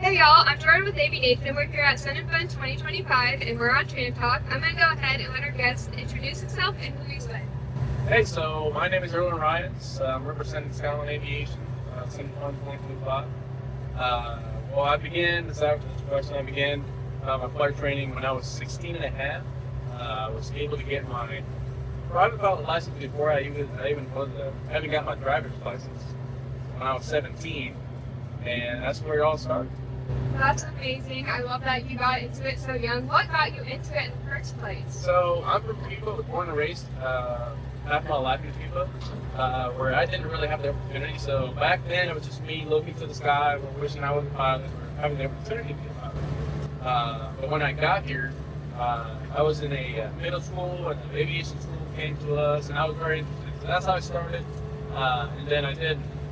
Hey y'all, I'm Jordan with AviNation. We're here at SUNnFUN 2025 and we're on TramTalk. I'm going to go ahead and let our guest introduce himself and who he's with. Hey, so my name is Erlan Rayas. I'm representing Skyline Aviation, SUNnFUN 2025. Well, I began my flight training when I was 16 and a half. I was able to get my private pilot license before I even got my driver's license when I was 17. And that's where it all started. That's amazing. I love that you got into it so young. What got you into it in the first place? So I'm from Cuba, born and raised half my life in Cuba, where I didn't really have the opportunity. So back then it was just me looking to the sky, wishing I was a pilot, or having the opportunity to be a pilot. But when I got here, I was in a middle school, and the aviation school came to us, and I was very interested. So that's how I started. And then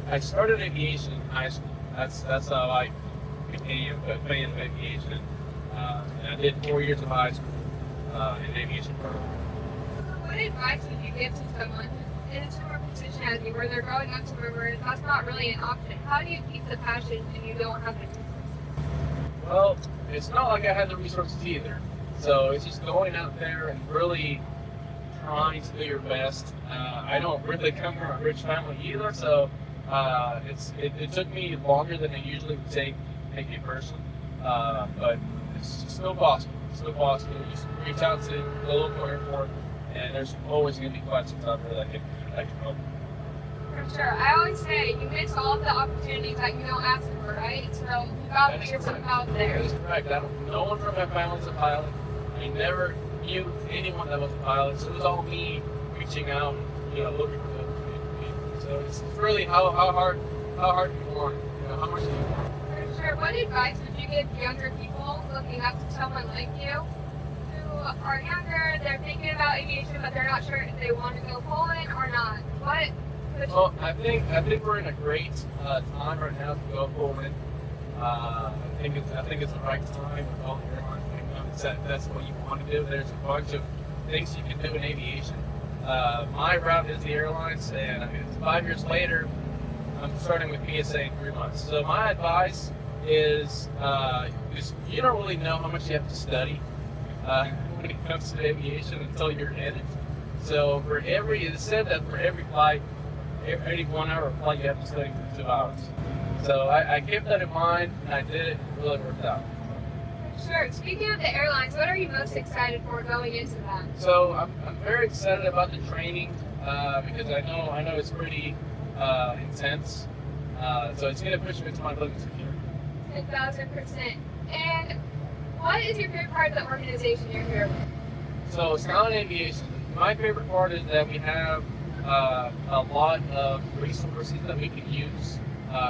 I started aviation in high school. That's how I became a fan of aviation. And I did 4 years of high school in aviation program. What advice would you give to someone in a similar position as you, where they're growing up somewhere where that's not really an option? How do you keep the passion when you don't have the resources? Well, it's not like I had the resources either. So it's just going out there and really trying to do your best. I don't really come from a rich family either, so it took me longer than it usually would take a person, but it's still possible. It's still possible. Just reach out to the local airport, and there's always going to be questions out there that can help. For sure. I always say you miss all of the opportunities that you don't ask for, right? So you got to put yourself out there. That is correct. No one from my family is a pilot. I never knew anyone that was a pilot, so it was all me reaching out, looking for the opportunity. So it's really how hard do you want it? How much do you want it? For sure. What advice would you give younger people looking up to someone like you who are younger, they're thinking about aviation, but they're not sure if they want to go Poland or not? Well, I think we're in a great time right now to go Poland. I think it's the right time with all the airlines picking up. That's what you want to do. There's a bunch of things you can do in aviation. My route is the airlines, and 5 years later, I'm starting with PSA in 3 months. So my advice is you don't really know how much you have to study when it comes to aviation until you're in it. So it's said that for every flight, every 1 hour flight, you have to study for 2 hours. So I kept that in mind, and I did it. It really worked out. Sure. Speaking of the airlines, what are you most excited for going into that? So I'm very excited about the training because I know it's pretty intense. So it's going to push me to my limits here. 1,000%. And what is your favorite part of the organization you're here with? So Skyline Aviation, my favorite part is that we have a lot of resources that we can use.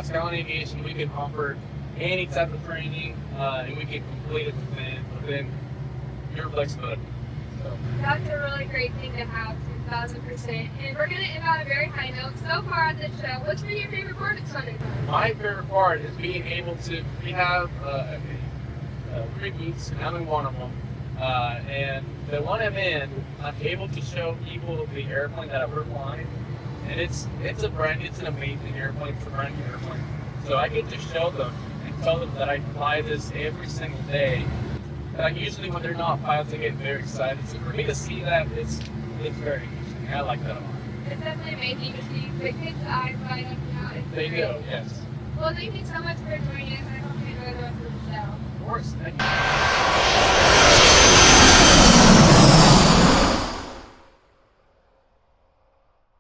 Skyline Aviation, we can offer any type of training, and we can complete it within your flexibility. So. That's a really great thing to have, 1,000%. And we're going to end on a very high note. So far on this show, what's been your favorite part of SUNnFUN? My favorite part is being able to, we have 3 booths, and I'm in one of them. And the one I'm in, I'm able to show people the airplane that we're flying. And it's an amazing airplane. It's a brand new airplane. So I get to show them and tell them that I fly this every single day. Usually when they're not pilots, they get very excited. So for me to see that, it's very interesting. I like that a lot. It's definitely amazing to see the kids' eyes light up now. They do, yes. Well, thank you so much for joining us. I hope you enjoy the rest of the show. Of course, thank you.